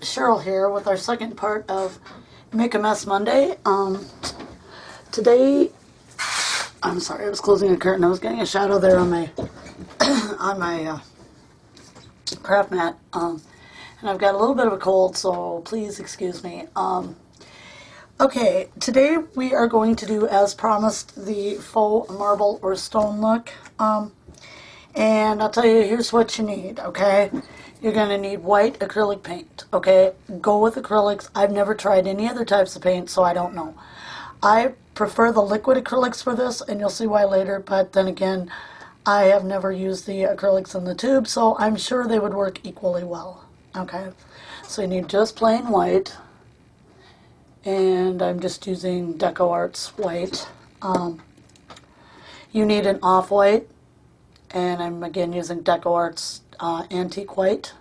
Cheryl here with our second part of Make a Mess Monday. Today, I'm sorry, I was closing a curtain. I was getting a shadow there on my on my craft mat, and I've got a little bit of a cold, so please excuse me. Okay, today we are going to do, as promised, the faux marble or stone look. And I'll tell you, here's what you need, okay? You're going to need white acrylic paint, okay? Go with acrylics. I've never tried any other types of paint, so I don't know. I prefer the liquid acrylics for this, and you'll see why later, but then again, I have never used the acrylics in the tube, so I'm sure they would work equally well, okay? So you need just plain white, and I'm just using Deco Arts white. You need an off-white, and I'm again using Deco Arts Antique White.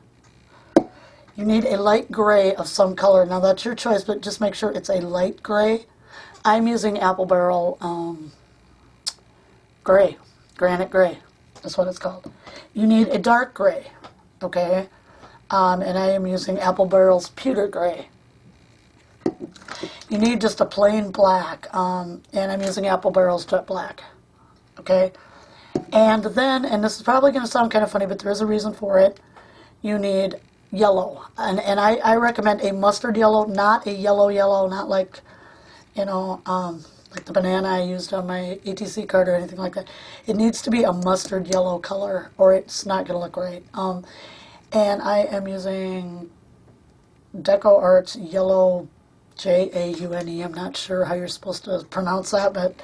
You need a light gray of some color. Now that's your choice, but just make sure it's a light gray. I'm using Apple Barrel Gray, Granite Gray. That's what it's called. You need a dark gray, okay? And I am using Apple Barrel's Pewter Gray. You need just a plain black, and I'm using Apple Barrel's Jet Black, okay? And then, and this is probably going to sound kind of funny, but there is a reason for it, you need yellow. And I recommend a mustard yellow, not a yellow, not like, you know, like the banana I used on my ATC card or anything like that. It needs to be a mustard yellow color, or it's not going to look right. And I am using Deco Arts Yellow Jaune. I'm not sure how you're supposed to pronounce that, but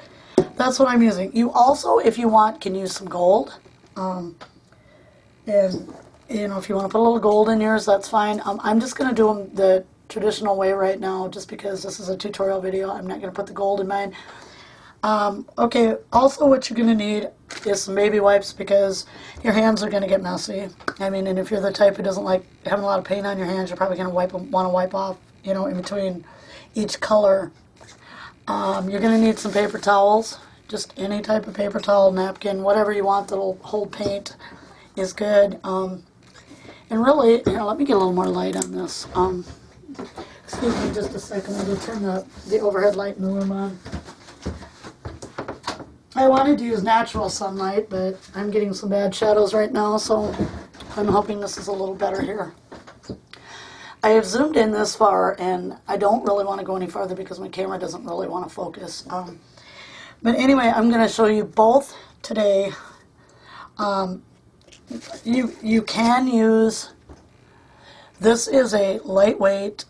that's what I'm using. You also, if you want, can use some gold. And, you know, if you want to put a little gold in yours, that's fine. I'm just going to do them the traditional way right now, just because this is a tutorial video. I'm not going to put the gold in mine. Okay, also what you're going to need is some baby wipes, because your hands are going to get messy. I mean, and if you're the type who doesn't like having a lot of paint on your hands, you're probably going to want to wipe off, you know, in between each color. You're going to need some paper towels. Just any type of paper towel, napkin, whatever you want that'll hold paint is good. And really, here, let me get a little more light on this. Excuse me just a second. I'm going to turn the overhead light in the room on. I wanted to use natural sunlight, but I'm getting some bad shadows right now, so I'm hoping this is a little better here. I have zoomed in this far, and I don't really want to go any farther because my camera doesn't really want to focus. But anyway, I'm going to show you both today. You can use, this is a lightweight,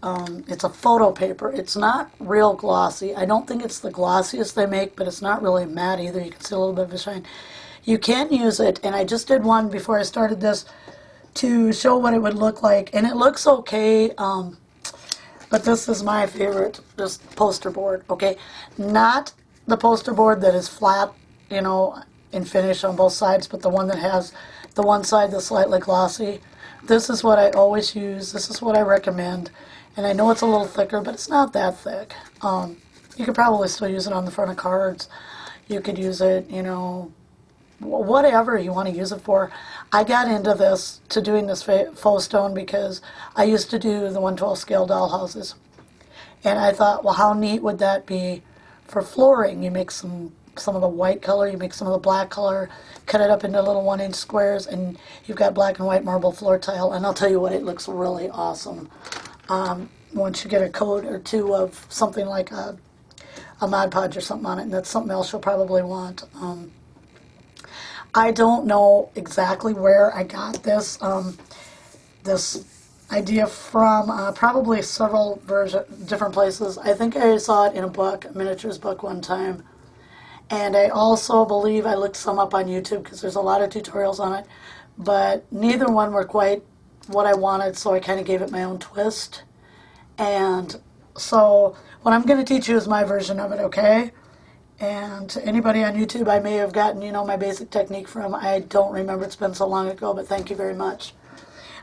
it's a photo paper. It's not real glossy. I don't think it's the glossiest they make, but it's not really matte either. You can see a little bit of a shine. You can use it, and I just did one before I started this to show what it would look like, and it looks okay, but this is my favorite, this poster board, okay? Not the poster board that is flat, you know, in finish on both sides, but the one that has the one side that's slightly glossy. This is what I always use. This is what I recommend. And I know it's a little thicker, but it's not that thick. You could probably still use it on the front of cards. You could use it, you know, whatever you want to use it for. I got into this, to doing this faux stone, because I used to do the 1/12 scale dollhouses. And I thought, well, how neat would that be for flooring? You make some of the white color, you make some of the black color, cut it up into little 1-inch squares, and you've got black and white marble floor tile. And I'll tell you what, it looks really awesome. Once you get a coat or two of something like a Mod Podge or something on it, and that's something else you'll probably want. I don't know exactly where I got this this idea from. Probably several different places. I think I saw it in a book, a miniatures book one time. And I also believe I looked some up on YouTube, because there's a lot of tutorials on it. But neither one were quite what I wanted, so I kind of gave it my own twist. And so what I'm going to teach you is my version of it, okay? And to anybody on YouTube I may have gotten, you know, my basic technique from, I don't remember, it's been so long ago, but thank you very much.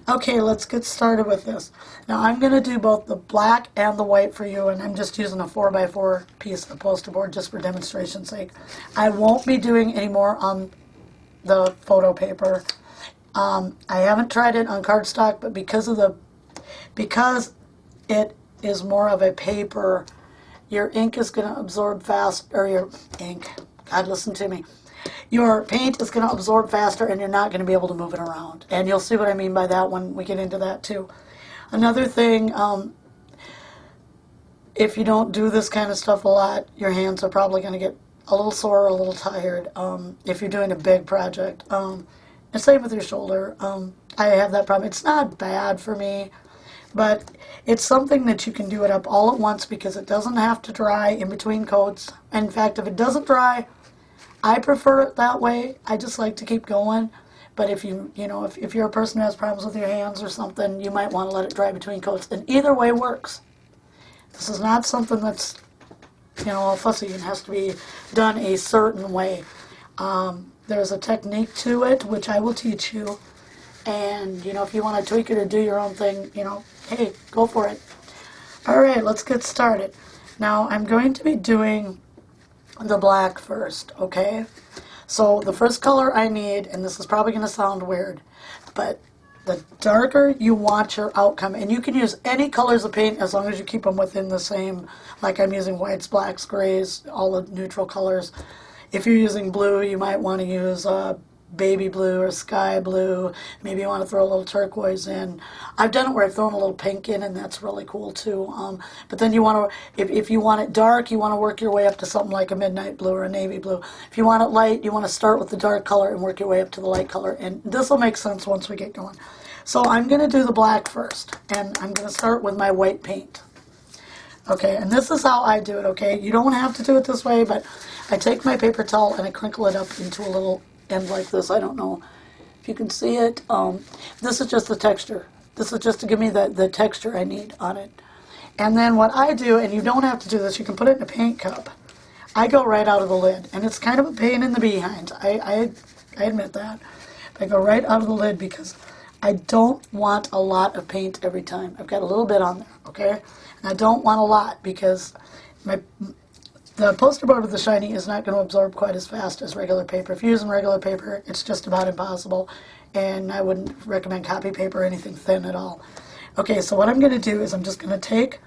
Okay, let's get started with this. Now I'm going to do both the black and the white for you, and I'm just using a 4x4 piece of poster board just for demonstration's sake. I won't be doing any more on the photo paper. I haven't tried it on cardstock, but because of the because it is more of a paper, your ink is going to absorb fast, or your ink, God, listen to me. Your paint is going to absorb faster and you're not going to be able to move it around. And you'll see what I mean by that when we get into that too. Another thing, if you don't do this kind of stuff a lot, your hands are probably going to get a little sore or a little tired if you're doing a big project. And same with your shoulder. I have that problem. It's not bad for me, but it's something that you can do it up all at once because it doesn't have to dry in between coats. In fact, if it doesn't dry, I prefer it that way. I just like to keep going. But if if you're a person who has problems with your hands or something, you might want to let it dry between coats. And either way works. This is not something that's, all fussy and has to be done a certain way. There's a technique to it, which I will teach you. And, if you want to tweak it or do your own thing, hey, go for it. All right, let's get started. Now, I'm going to be doing the black first, okay? So the first color I need, and this is probably going to sound weird, but the darker you want your outcome, and you can use any colors of paint as long as you keep them within the same, like I'm using whites, blacks, grays, all the neutral colors. If you're using blue, you might want to use baby blue or sky blue. Maybe you want to throw a little turquoise in. I've done it where I've thrown a little pink in, and that's really cool too. But then you want to, if you want it dark, you want to work your way up to something like a midnight blue or a navy blue. If you want it light, you want to start with the dark color and work your way up to the light color. And this will make sense once we get going. So I'm going to do the black first, and I'm going to start with my white paint. Okay, and this is how I do it, okay? You don't have to do it this way, but I take my paper towel and I crinkle it up into a little end like this. I don't know if you can see it. This is just the texture. This is just to give me the texture I need on it. And then what I do, and you don't have to do this, you can put it in a paint cup. I go right out of the lid, and it's kind of a pain in the behind. I admit that. I go right out of the lid because I don't want a lot of paint every time. I've got a little bit on there, okay? And I don't want a lot because the poster board with the shiny is not going to absorb quite as fast as regular paper. If you're using regular paper, it's just about impossible, and I wouldn't recommend copy paper or anything thin at all. Okay, so what I'm going to do is I'm just going to take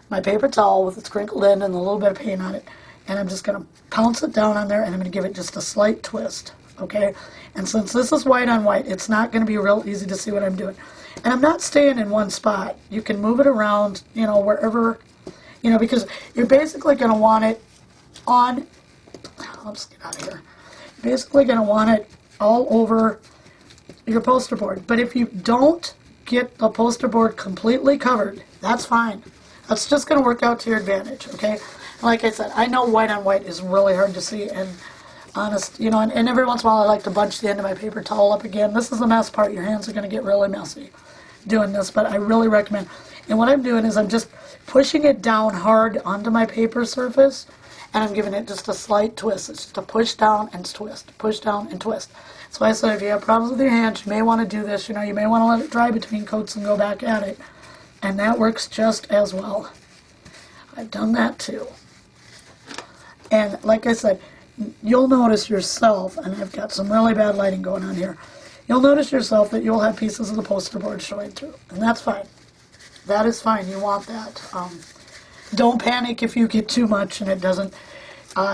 my paper towel with its crinkled in and a little bit of paint on it, and I'm just going to pounce it down on there, and I'm going to give it just a slight twist, okay? And since this is white on white, it's not going to be real easy to see what I'm doing. And I'm not staying in one spot. You can move it around, wherever, because you're basically going to want it on, let's get out of here. You're basically going to want it all over your poster board. But if you don't get the poster board completely covered, that's fine. That's just going to work out to your advantage, okay? Like I said, I know white on white is really hard to see, and honest, and every once in a while I like to bunch the end of my paper towel up again. This is the mess part. Your hands are going to get really messy doing this, but I really recommend. And what I'm doing is I'm just pushing it down hard onto my paper surface, and I'm giving it just a slight twist. It's just a push down and twist, push down and twist. So I said if you have problems with your hands, you may want to do this. You may want to let it dry between coats and go back at it. And that works just as well. I've done that too. And like I said, you'll notice yourself, and I've got some really bad lighting going on here, you'll notice yourself that you'll have pieces of the poster board showing through. And that's fine. That is fine. You want that. Don't panic if you get too much and it doesn't.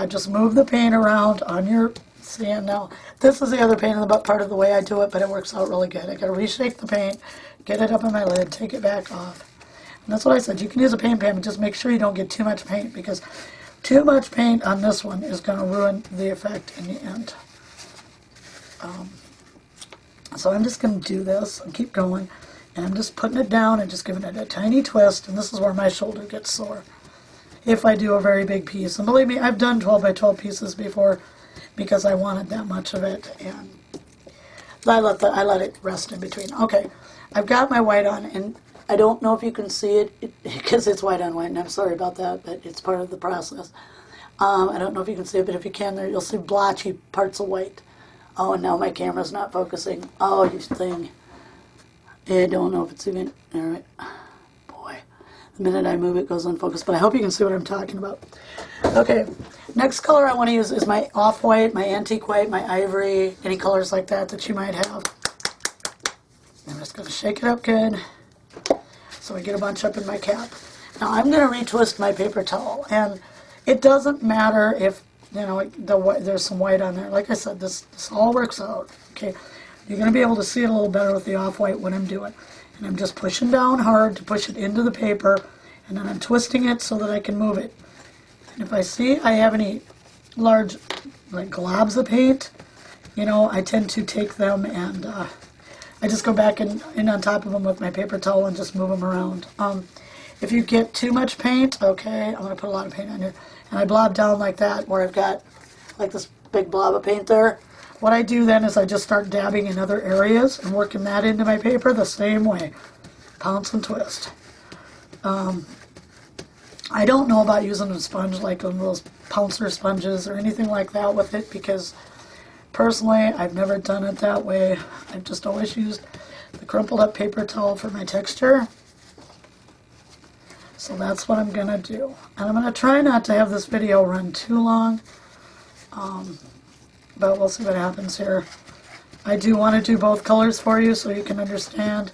Just move the paint around on your stand. Now, this is the other pain in the butt part of the way I do it, but it works out really good. I got to reshake the paint, get it up in my lid, take it back off. And that's what I said. You can use a paint pan, but just make sure you don't get too much paint, because too much paint on this one is going to ruin the effect in the end. So I'm just going to do this and keep going. And I'm just putting it down and just giving it a tiny twist. And this is where my shoulder gets sore if I do a very big piece. And believe me, I've done 12 by 12 pieces before because I wanted that much of it. And I let it rest in between. Okay, I've got my white on, and I don't know if you can see it because it's white on white, and I'm sorry about that, but it's part of the process. I don't know if you can see it, but if you can, there you'll see blotchy parts of white. Oh, and now my camera's not focusing. Oh, you thing. I don't know if it's even, all right. Boy, the minute I move it goes unfocused, but I hope you can see what I'm talking about. Okay, next color I want to use is my off-white, my antique white, my ivory, any colors like that that you might have. I'm just going to shake it up good. So I get a bunch up in my cap. Now I'm going to retwist my paper towel, and it doesn't matter if, there's some white on there. Like I said, this all works out. Okay, you're going to be able to see it a little better with the off-white when I'm doing. And I'm just pushing down hard to push it into the paper, and then I'm twisting it so that I can move it. And if I see I have any large, like, globs of paint, I tend to take them and I just go back in on top of them with my paper towel and just move them around. If you get too much paint, okay, I'm going to put a lot of paint on here, and I blob down like that, where I've got like this big blob of paint there. What I do then is I just start dabbing in other areas and working that into my paper the same way. Pounce and twist. I don't know about using a sponge like one of those pouncer sponges or anything like that with it, because personally I've never done it that way. I've just always used the crumpled up paper towel for my texture. So that's what I'm going to do. And I'm going to try not to have this video run too long. But we'll see what happens here. I do want to do both colors for you so you can understand,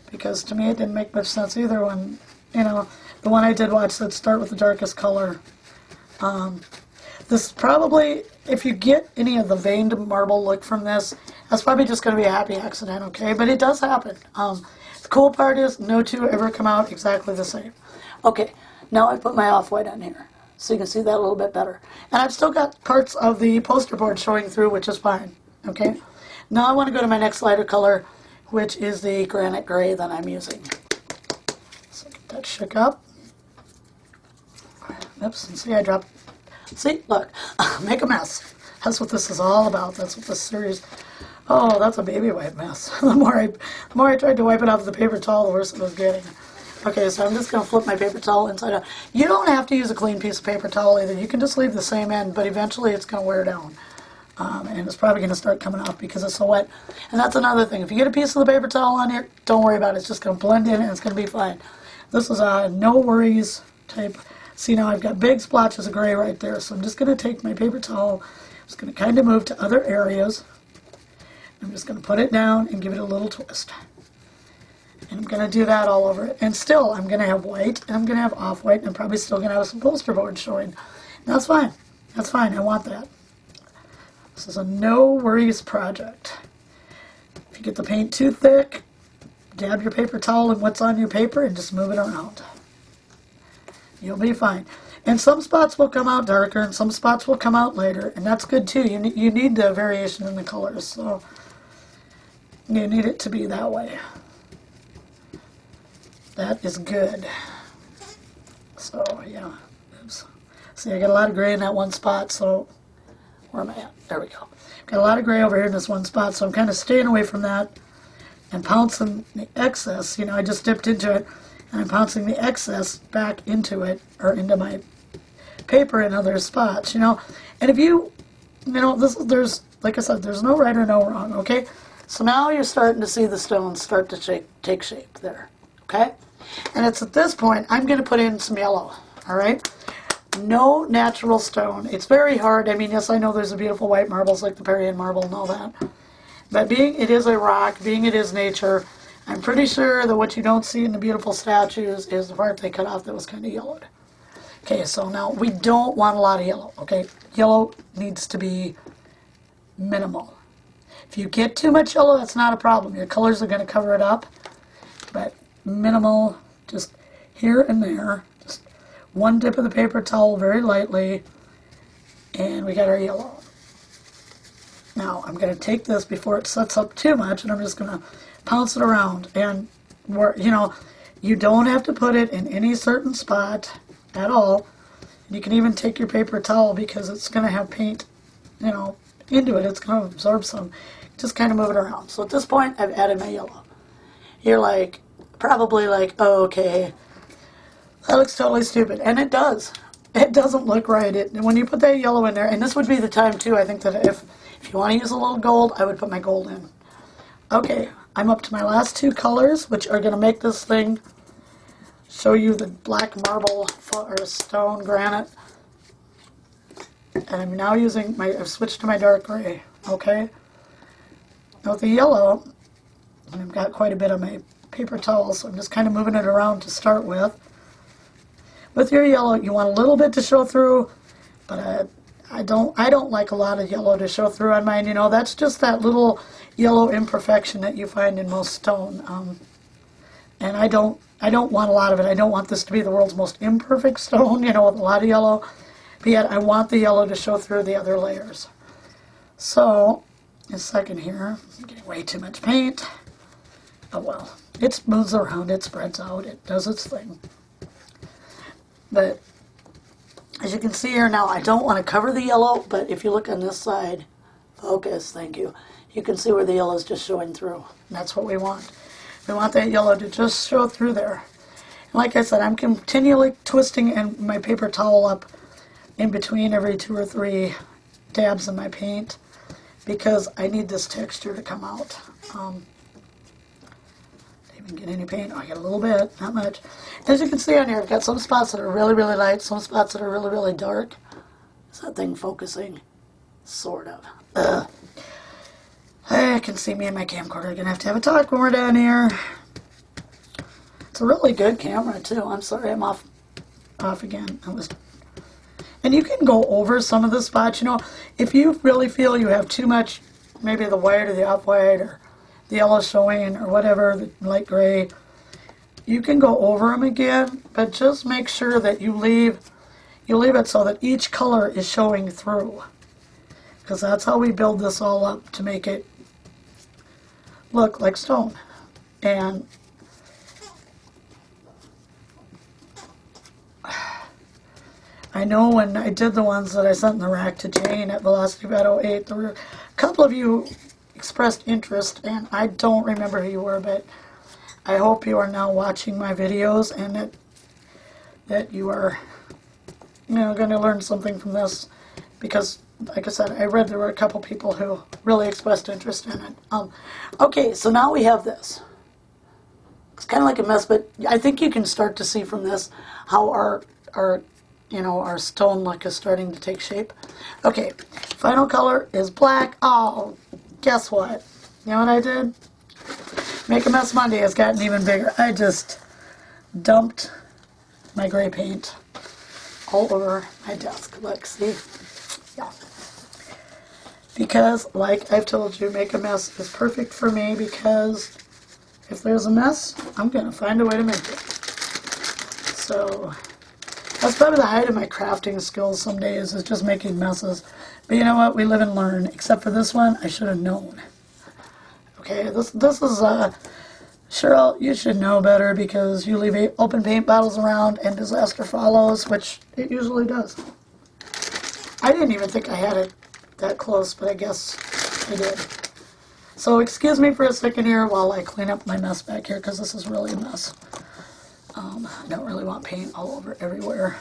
because to me it didn't make much sense either when, the one I did watch said start with the darkest color. This probably, if you get any of the veined marble look from this, that's probably just going to be a happy accident, okay? But it does happen. The cool part is no two ever come out exactly the same. Okay, now I put my off-white on here, so you can see that a little bit better. And I've still got parts of the poster board showing through, which is fine, okay? Now I want to go to my next lighter color, which is the granite gray that I'm using. So get that shook up. Oops, and see I dropped, see, look, make a mess. That's what this is all about. That's what this series, oh, that's a baby wipe mess. The more I tried to wipe it off the paper towel, the worse it was getting. Okay, so I'm just going to flip my paper towel inside out. You don't have to use a clean piece of paper towel either. You can just leave the same end, but eventually it's going to wear down. And it's probably going to start coming off because it's so wet. And that's another thing. If you get a piece of the paper towel on here, don't worry about it. It's just going to blend in and it's going to be fine. This is a no worries type. See, now I've got big splotches of gray right there. So I'm just going to take my paper towel. I'm just going to kind of move to other areas. I'm just going to put it down and give it a little twist. And I'm going to do that all over it. And still, I'm going to have white, and I'm going to have off-white, and I'm probably still going to have some poster board showing. And that's fine. That's fine. I want that. This is a no-worries project. If you get the paint too thick, dab your paper towel in what's on your paper and just move it around. You'll be fine. And some spots will come out darker, and some spots will come out lighter, and that's good too. You need the variation in the colors, so you need it to be that way. That is good. So, yeah. Oops. See, I got a lot of gray in that one spot, so where am I at? There we go. Got a lot of gray over here in this one spot, so I'm kind of staying away from that and pouncing the excess. I just dipped into it, and I'm pouncing the excess back into it, or into my paper in other spots, And if there's, like I said, there's no right or no wrong, okay? So now you're starting to see the stones start to take shape there. Okay? And it's at this point I'm going to put in some yellow. All right? No natural stone. It's very hard. I mean, yes, I know there's a beautiful white marbles like the Parian marble and all that. But being it is a rock, being it is nature, I'm pretty sure that what you don't see in the beautiful statues is the part they cut off that was kind of yellowed. Okay, so now we don't want a lot of yellow. Okay? Yellow needs to be minimal. If you get too much yellow, that's not a problem. Your colors are going to cover it up. But minimal, just here and there, just one dip of the paper towel very lightly, and we got our yellow. Now I'm going to take this before it sets up too much, and I'm just going to pounce it around. And you don't have to put it in any certain spot at all. You can even take your paper towel because it's going to have paint, into it. It's going to absorb some. Just kind of move it around. So at this point, I've added my yellow. You're probably like, oh, okay, that looks totally stupid. And it does. It doesn't look right. When you put that yellow in there, and this would be the time too, I think that if you want to use a little gold, I would put my gold in. Okay, I'm up to my last two colors, which are going to make this thing show you the black marble or stone granite. And I'm now using I've switched to my dark gray, okay? Now with the yellow, and I've got quite a bit of my paper towel, so I'm just kind of moving it around to start with. With your yellow, you want a little bit to show through, but I don't like a lot of yellow to show through on mine. You know, that's just that little yellow imperfection that you find in most stone. And I don't want a lot of it. I don't want this to be the world's most imperfect stone, you know, with a lot of yellow. But yet I want the yellow to show through the other layers. So, a second here. I'm getting way too much paint. Oh well. It moves around, it spreads out, it does its thing. But as you can see here now, I don't want to cover the yellow, but if you look on this side, focus, thank you, you can see where the yellow is just showing through. And that's what we want. We want that yellow to just show through there. And like I said, I'm continually twisting my paper towel up in between every 2 or 3 dabs of my paint because I need this texture to come out. Didn't even get any paint. Oh, I got a little bit, not much. As you can see on here, I've got some spots that are really, really light, some spots that are really, really dark. Is that thing focusing? Sort of. I can see me and my camcorder. I'm going to have a talk when we're done here. It's a really good camera, too. I'm sorry, I'm off again. And you can go over some of the spots, you know. If you really feel you have too much, maybe the white or the off-white or the yellow showing or whatever, the light gray, you can go over them again, but just make sure that you leave it so that each color is showing through. Because that's how we build this all up to make it look like stone. And I know when I did the ones that I sent in the rack to Jane at Velocity Vet 08, there were a couple of you expressed interest, and I don't remember who you were, but I hope you are now watching my videos and that you are, you know, going to learn something from this, because like I said, I read there were a couple people who really expressed interest in it. Okay, so now we have this. It's kind of like a mess, but I think you can start to see from this how our stone look is starting to take shape. Okay, final color is black. Oh, guess what? You know what I did? Make a Mess Monday has gotten even bigger. I just dumped my gray paint all over my desk. Look, see? Yeah. Because, like I've told you, Make a Mess is perfect for me because if there's a mess, I'm going to find a way to make it. So that's probably the height of my crafting skills some days, is just making messes. But you know what? We live and learn. Except for this one, I should have known. Okay, this is, Cheryl, you should know better because you leave open paint bottles around and disaster follows, which it usually does. I didn't even think I had it that close, but I guess I did. So excuse me for a second here while I clean up my mess back here, because this is really a mess. I don't really want paint all over everywhere.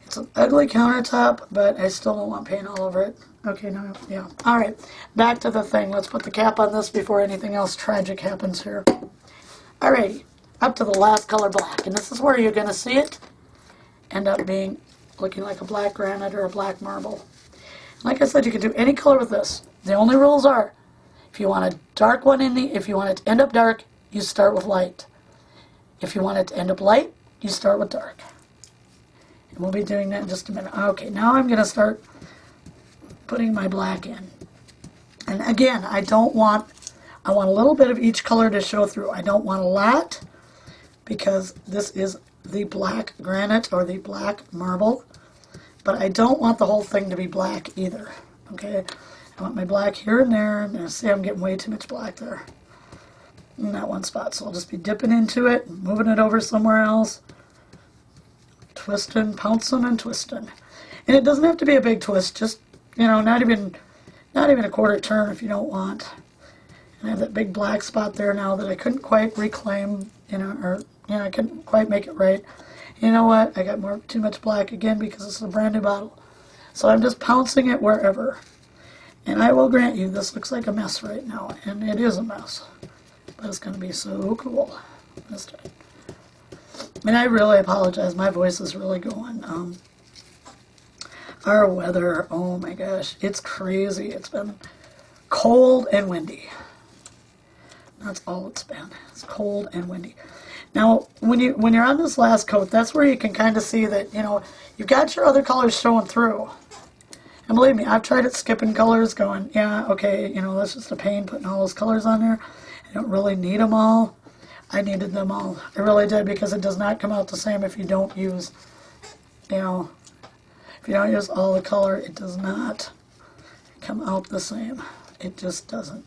It's an ugly countertop, but I still don't want paint all over it. Okay, no, yeah. All right, back to the thing. Let's put the cap on this before anything else tragic happens here. Alrighty, up to the last color, black. And this is where you're going to see it end up looking like a black granite or a black marble. Like I said, you can do any color with this. The only rules are, if you want a dark one if you want it to end up dark, you start with light. If you want it to end up light, you start with dark. And we'll be doing that in just a minute. Okay, now I'm going to start putting my black in. And again, I want a little bit of each color to show through. I don't want a lot because this is the black granite or the black marble. But I don't want the whole thing to be black either. Okay, I want my black here and there. And see, I'm getting way too much black there in that one spot. So I'll just be dipping into it, moving it over somewhere else, twisting, pouncing, and twisting. And it doesn't have to be a big twist. Just, you know, not even a quarter turn if you don't want. And I have that big black spot there now that I couldn't quite reclaim, I couldn't quite make it right. You know what? I got too much black again because this is a brand new bottle. So I'm just pouncing it wherever. And I will grant you, this looks like a mess right now. And it is a mess. But it's going to be so cool this time. And I really apologize. My voice is really going. Our weather, oh my gosh, it's crazy. It's been cold and windy. That's all it's been. It's cold and windy. Now, when you're on this last coat, that's where you can kind of see that, you know, you've got your other colors showing through. And believe me, I've tried it skipping colors, going, yeah, okay, you know, that's just a pain putting all those colors on there. I don't really need them all. I needed them all. I really did, because it does not come out the same if you don't use, you know, if you don't use all the color, it does not come out the same. It just doesn't.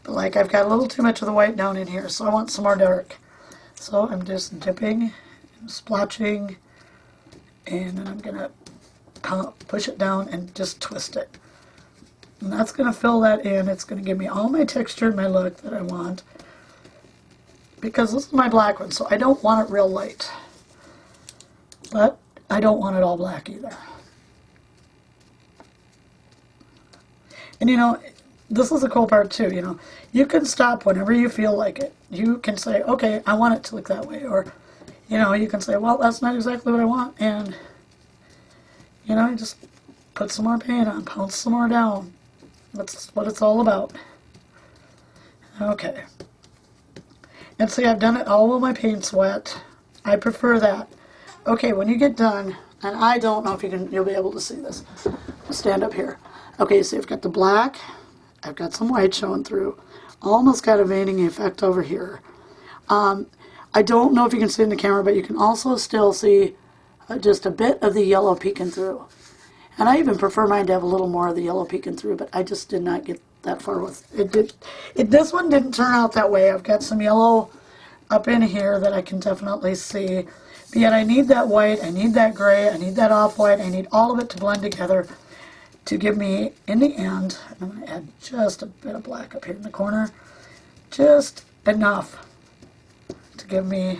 But like, I've got a little too much of the white down in here, so I want some more dark. So I'm just dipping, and splotching, and then I'm going to push it down and just twist it. And that's going to fill that in. It's going to give me all my texture and my look that I want. Because this is my black one, so I don't want it real light. But I don't want it all black either. And you know, this is the cool part too, you know. You can stop whenever you feel like it. You can say, okay, I want it to look that way. Or, you know, you can say, well, that's not exactly what I want. And, you know, you just put some more paint on, pounce some more down. That's what it's all about. Okay. And see, I've done it all while my paint's wet. I prefer that. Okay, when you get done, and I don't know if you'll be able to see this. I'll stand up here. Okay, so I've got the black, I've got some white showing through. Almost got a veining effect over here. I don't know if you can see in the camera, but you can also still see just a bit of the yellow peeking through. And I even prefer mine to have a little more of the yellow peeking through, but I just did not get that far with it. This one didn't turn out that way. I've got some yellow up in here that I can definitely see. But yet I need that white, I need that gray, I need that off-white, I need all of it to blend together to give me, in the end, I'm going to add just a bit of black up here in the corner. Just enough to give me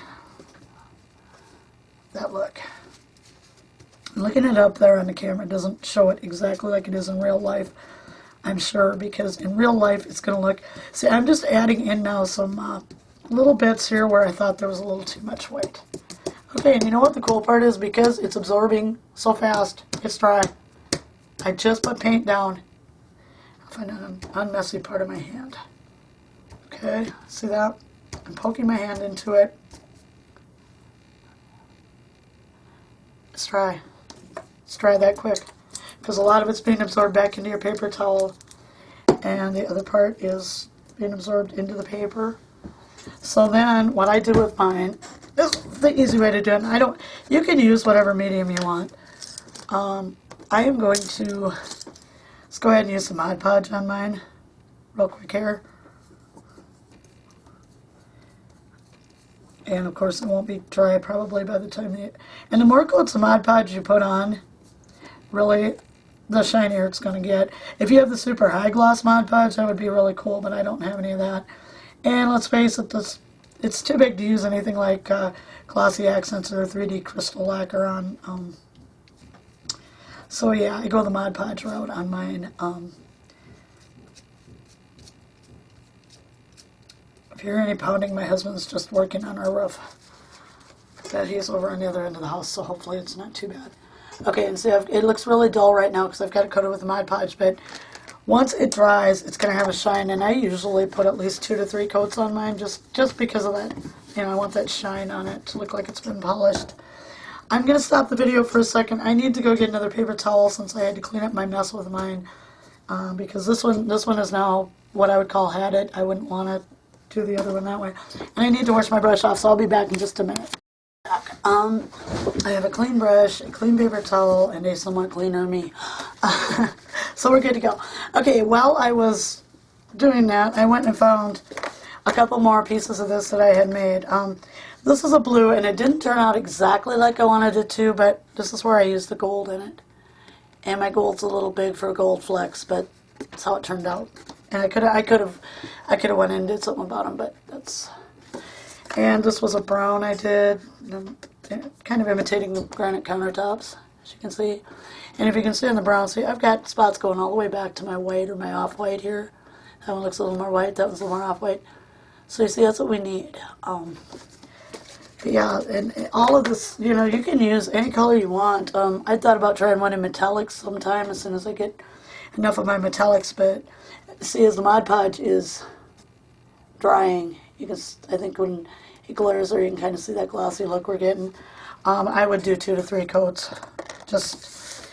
that look. Looking it up there on the camera doesn't show it exactly like it is in real life, I'm sure, because in real life it's going to look... See, I'm just adding in now some little bits here where I thought there was a little too much white. Okay, and you know what the cool part is? Because it's absorbing so fast, it's dry. I just put paint down. I'll find an unmessy part of my hand. Okay, see that? I'm poking my hand into it. It's dry. It's dry that quick. Because a lot of it's being absorbed back into your paper towel. And the other part is being absorbed into the paper. So then, what I do with mine, this is the easy way to do it. You can use whatever medium you want. I am going to, let's go ahead and use some Mod Podge on mine, real quick here. And of course it won't be dry probably by the time and the more coats of Mod Podge you put on, really, the shinier it's going to get. If you have the super high gloss Mod Podge, that would be really cool, but I don't have any of that. And let's face it, it's too big to use anything like glossy accents or 3D crystal lacquer on. So yeah, I go the Mod Podge route on mine. If you hear any pounding, my husband's just working on our roof. But he's over on the other end of the house, so hopefully it's not too bad. Okay, and see, it looks really dull right now because I've got it coated with the Mod Podge, but once it dries, it's going to have a shine, and I usually put at least 2 to 3 coats on mine just because of that. You know, I want that shine on it to look like it's been polished. I'm going to stop the video for a second. I need to go get another paper towel since I had to clean up my mess with mine. Because this one is now what I would call had it. I wouldn't want to do the other one that way. And I need to wash my brush off, so I'll be back in just a minute. I have a clean brush, a clean paper towel, and a somewhat cleaner me. So we're good to go. Okay, while I was doing that, I went and found a couple more pieces of this that I had made. This is a blue, and it didn't turn out exactly like I wanted it to, but this is where I used the gold in it. And my gold's a little big for a gold flex, but that's how it turned out. And I could have went in and did something about them, but that's... And this was a brown I did, kind of imitating the granite countertops, as you can see. And if you can see on the brown, see, I've got spots going all the way back to my white or my off-white here. That one looks a little more white, that one's a little more off-white. So you see, that's what we need. Yeah, and all of this, you know, you can use any color you want. I thought about trying one in metallics sometime as soon as I get enough of my metallics, but see, as the Mod Podge is drying. You can, I think when it glares there, you can kind of see that glossy look we're getting. I would do 2 to 3 coats, just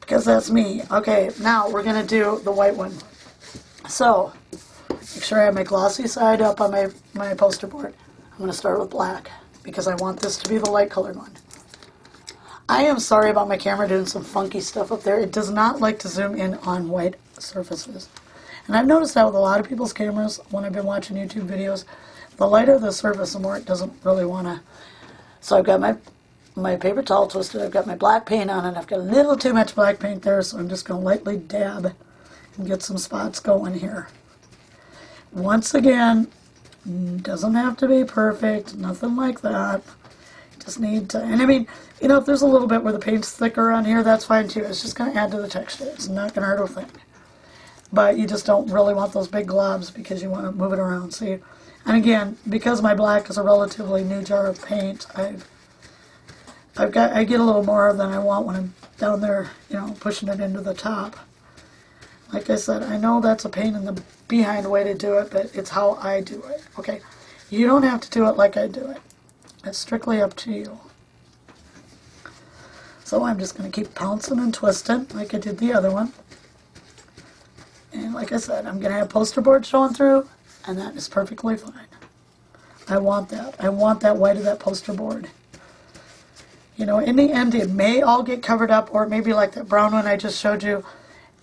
because that's me. Okay, now we're going to do the white one. So, make sure I have my glossy side up on my poster board. I'm going to start with black, because I want this to be the light colored one. I am sorry about my camera doing some funky stuff up there. It does not like to zoom in on white surfaces. And I've noticed that with a lot of people's cameras when I've been watching YouTube videos. The lighter the surface, the more it doesn't really want to. So I've got my paper towel twisted. I've got my black paint on it. I've got a little too much black paint there, so I'm just going to lightly dab and get some spots going here. Once again, doesn't have to be perfect, nothing like that. Just need to, and I mean, you know, if there's a little bit where the paint's thicker on here, that's fine too. It's just going to add to the texture. It's not going to hurt a thing. But you just don't really want those big globs because you want to move it around. See, and again, because my black is a relatively new jar of paint, I get a little more than I want when I'm down there, you know, pushing it into the top. Like I said, I know that's a pain in the behind way to do it, but it's how I do it. Okay, you don't have to do it like I do it. It's strictly up to you. So I'm just going to keep pouncing and twisting like I did the other one. And like I said, I'm going to have poster board showing through, and that is perfectly fine. I want that. I want that white of that poster board. You know, in the end, it may all get covered up, or it may be like that brown one I just showed you,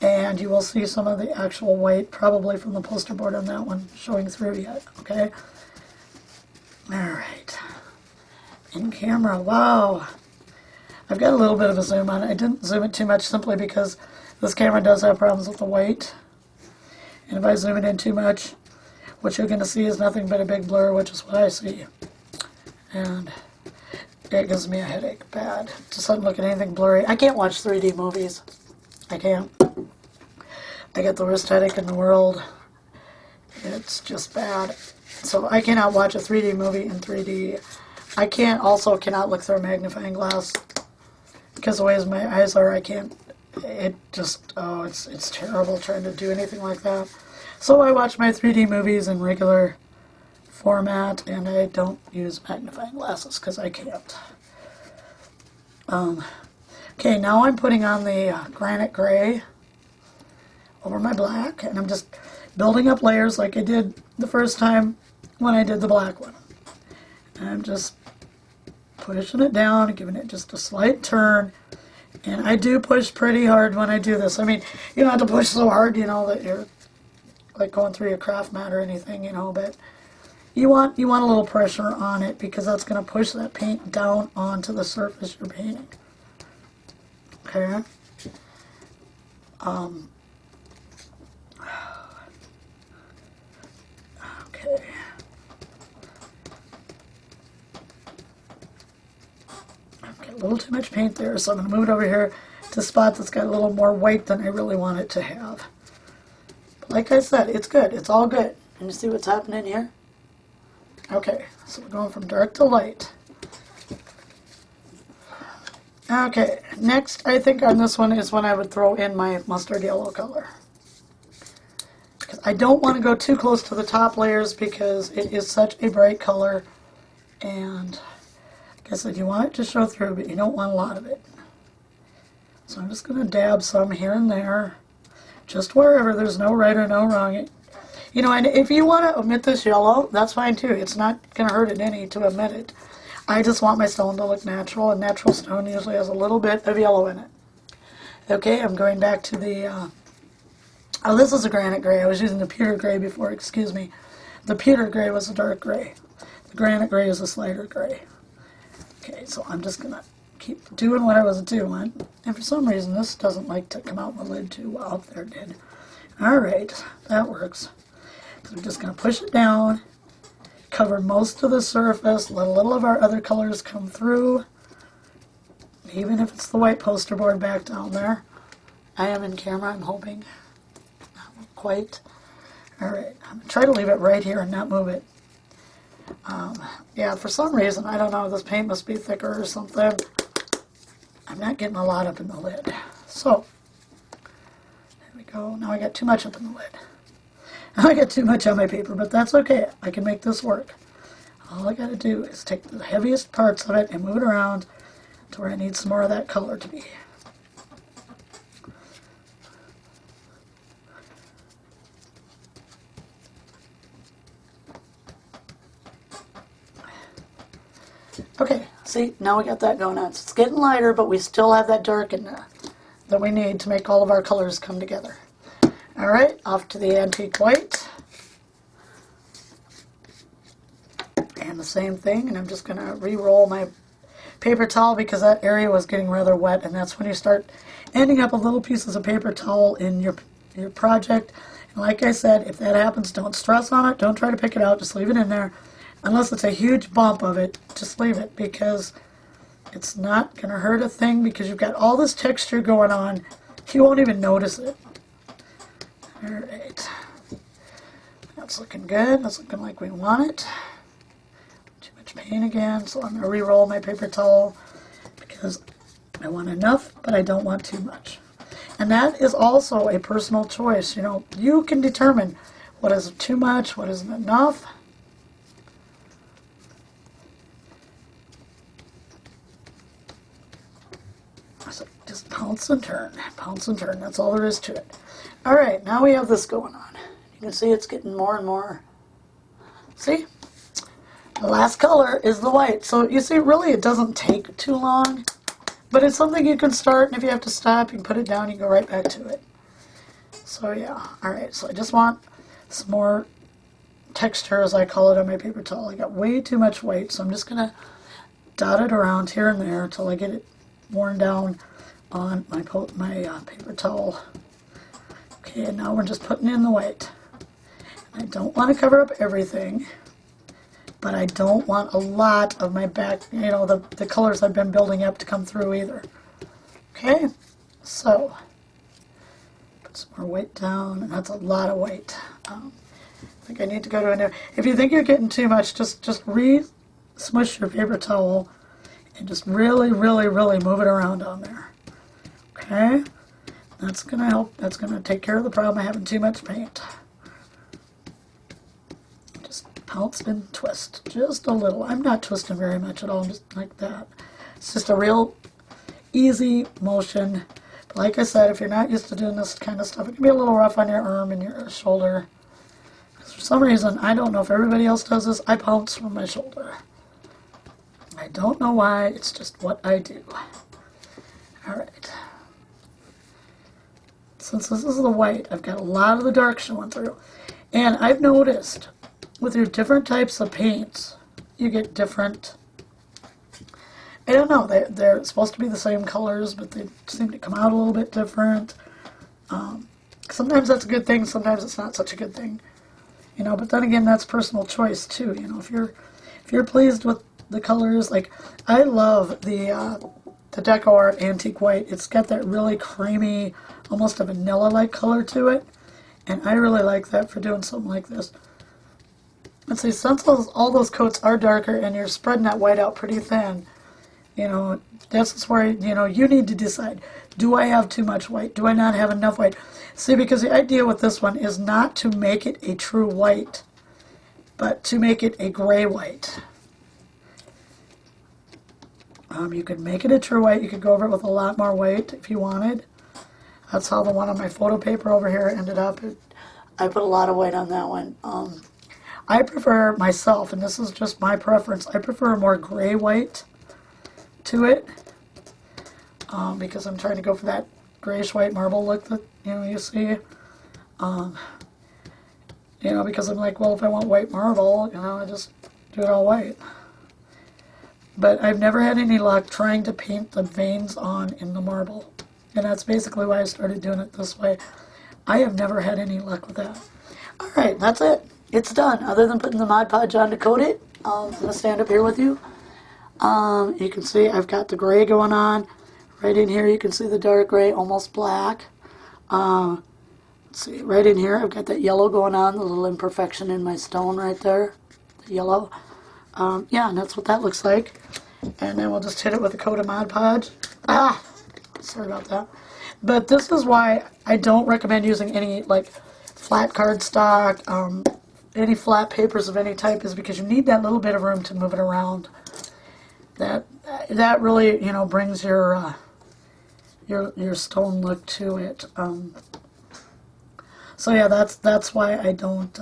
and you will see some of the actual white, probably from the poster board on that one, showing through yet, okay? All right. In camera, wow. I've got a little bit of a zoom on it. I didn't zoom it too much simply because this camera does have problems with the weight. And if I zoom it in too much, what you're going to see is nothing but a big blur, which is what I see. And it gives me a headache, bad. Just don't look at anything blurry. I can't watch 3D movies. I can't. I get the worst headache in the world. It's just bad. So I cannot watch a 3D movie in 3D. I cannot look through a magnifying glass because the way my eyes are, I can't. It just, oh, it's terrible trying to do anything like that. So I watch my 3D movies in regular format, and I don't use magnifying glasses because I can't. Okay, now I'm putting on the granite gray over my black, and I'm just building up layers like I did the first time when I did the black one. And I'm just pushing it down and giving it just a slight turn. And I do push pretty hard when I do this. I mean, you don't have to push so hard, you know, that you're like going through your craft mat or anything, you know, but you want a little pressure on it because that's going to push that paint down onto the surface you're painting. Okay. Okay. I've got a little too much paint there, so I'm going to move it over here to a spot that's got a little more weight than I really want it to have. But like I said, it's good. It's all good. Can you see what's happening here? Okay, so we're going from dark to light. Okay, next I think on this one is when I would throw in my mustard yellow color. Because I don't want to go too close to the top layers because it is such a bright color. And like I said, you want it to show through, but you don't want a lot of it. So I'm just going to dab some here and there. Just wherever. There's no right or no wrong. You know, and if you want to omit this yellow, that's fine too. It's not going to hurt it any to omit it. I just want my stone to look natural, and natural stone usually has a little bit of yellow in it. Okay, I'm going back to the, oh, this is a granite gray. I was using the pewter gray before, excuse me. The pewter gray was a dark gray. The granite gray is a slighter gray. Okay, so I'm just going to keep doing what I was doing. And for some reason, this doesn't like to come out in the lid too well. There it did. All right, that works. So I'm just going to push it down. Cover most of the surface, let a little of our other colors come through, even if it's the white poster board back down there. I am in camera, I'm hoping. Not quite. Alright, I'm going to try to leave it right here and not move it. Yeah, for some reason, I don't know, this paint must be thicker or something. I'm not getting a lot up in the lid. So, there we go. Now I got too much up in the lid. I got too much on my paper, but that's okay. I can make this work. All I gotta do is take the heaviest parts of it and move it around to where I need some more of that color to be. Okay, see, now we got that going on. So it's getting lighter, but we still have that dark in there that we need to make all of our colors come together. All right, off to the antique white. And the same thing, and I'm just going to re-roll my paper towel because that area was getting rather wet, and that's when you start ending up with little pieces of paper towel in your project. And like I said, if that happens, don't stress on it. Don't try to pick it out. Just leave it in there. Unless it's a huge bump of it, just leave it because it's not going to hurt a thing because you've got all this texture going on. You won't even notice it. All right. That's looking good. That's looking like we want it. Too much paint again, so I'm going to re-roll my paper towel because I want enough, but I don't want too much. And that is also a personal choice. You know, you can determine what is too much, what isn't enough. So just pounce and turn, that's all there is to it. All right, now we have this going on. You can see it's getting more and more. See? The last color is the white. So you see, really it doesn't take too long, but it's something you can start, and if you have to stop, you can put it down, you can go right back to it. So yeah, all right, so I just want some more texture, as I call it, on my paper towel. I got way too much white, so I'm just gonna dot it around here and there until I get it worn down on my paper towel. Okay, and now we're just putting in the white. I don't want to cover up everything, but I don't want a lot of my back, you know, the colors I've been building up to come through either. Okay, so put some more weight down, and that's a lot of weight. I think I need to go to a. If you think you're getting too much, just smush your paper towel and just really, really, really move it around on there. Okay, that's gonna help. That's gonna take care of the problem of having too much paint. Just pounce and twist just a little. I'm not twisting very much at all, just like that. It's just a real easy motion. But like I said, if you're not used to doing this kind of stuff, it can be a little rough on your arm and your shoulder. Because for some reason, I don't know if everybody else does this, I pounce from my shoulder. I don't know why, it's just what I do. Alright. Since this is the white, I've got a lot of the dark showing through. And I've noticed, with your different types of paints, you get different, I don't know, they're supposed to be the same colors, but they seem to come out a little bit different. Sometimes that's a good thing, sometimes it's not such a good thing. You know, but then again, that's personal choice too. You know, if you're pleased with the colors, like I love the Deco Art Antique White. It's got that really creamy, almost a vanilla-like color to it, and I really like that for doing something like this. And see, since all those coats are darker and you're spreading that white out pretty thin, you know, that's where, you know, you need to decide, do I have too much white? Do I not have enough white? See, because the idea with this one is not to make it a true white, but to make it a gray white. You could make it a true white. You could go over it with a lot more white if you wanted. That's how the one on my photo paper over here ended up. I put a lot of white on that one. I prefer myself, and this is just my preference, I prefer a more gray white to it because I'm trying to go for that grayish white marble look that, you know, you see. You know, because I'm like, well, if I want white marble, you know, I just do it all white. But I've never had any luck trying to paint the veins on in the marble. And that's basically why I started doing it this way. I have never had any luck with that. Alright, that's it. It's done. Other than putting the Mod Podge on to coat it, I'm going to stand up here with you. You can see I've got the gray going on. Right in here you can see the dark gray, almost black. Let's see, right in here I've got that yellow going on, the little imperfection in my stone right there. The yellow. Yeah, and that's what that looks like. And then we'll just hit it with a coat of Mod Podge. Sorry about that. But this is why I don't recommend using any, like, flat cardstock, any flat papers of any type, is because you need that little bit of room to move it around. That really, you know, brings your stone look to it. So yeah, that's why I don't.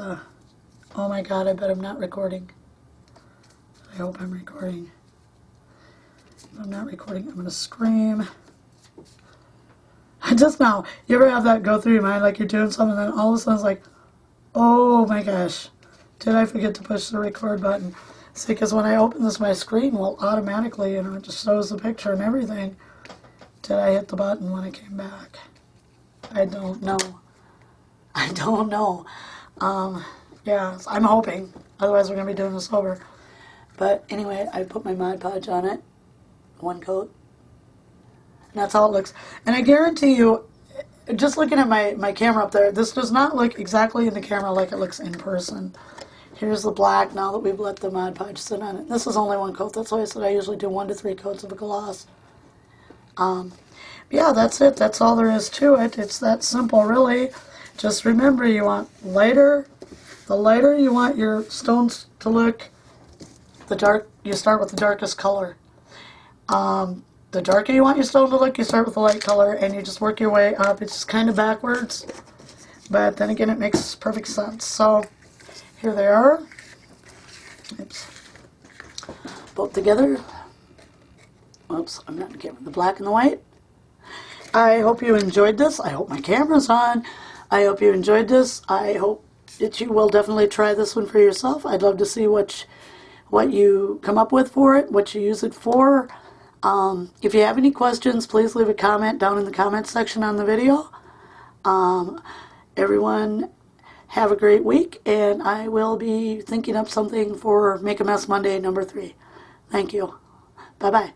Oh my God, I bet I'm not recording. I hope I'm recording. If I'm not recording, I'm gonna scream. Just now, you ever have that go through your mind, like you're doing something, and then all of a sudden it's like, oh my gosh, did I forget to push the record button? See, because when I open this, my screen will automatically, you know, it just shows the picture and everything. Did I hit the button when I came back? I don't know. I don't know. Yeah, I'm hoping. Otherwise, we're going to be doing this over. But anyway, I put my Mod Podge on it. One coat. And that's how it looks. And I guarantee you, just looking at my camera up there, this does not look exactly in the camera like it looks in person. Here's the black now that we've let the Mod Podge sit on it. This is only one coat. That's why I said I usually do 1 to 3 coats of a gloss. Yeah, that's it. That's all there is to it. It's that simple, really. Just remember, you want lighter. The lighter you want your stones to look, the dark, you start with the darkest color. The darker you want your stone to look, you start with the light color, and you just work your way up. It's just kind of backwards, but then again, it makes perfect sense. So here they are. Oops. Both together. Oops, I'm not in camera. The black and the white. I hope you enjoyed this. I hope my camera's on. I hope you enjoyed this. I hope that you will definitely try this one for yourself. I'd love to see what you come up with for it, what you use it for. If you have any questions, please leave a comment down in the comments section on the video. Everyone, have a great week, and I will be thinking up something for Make a Mess Monday #3. Thank you. Bye-bye.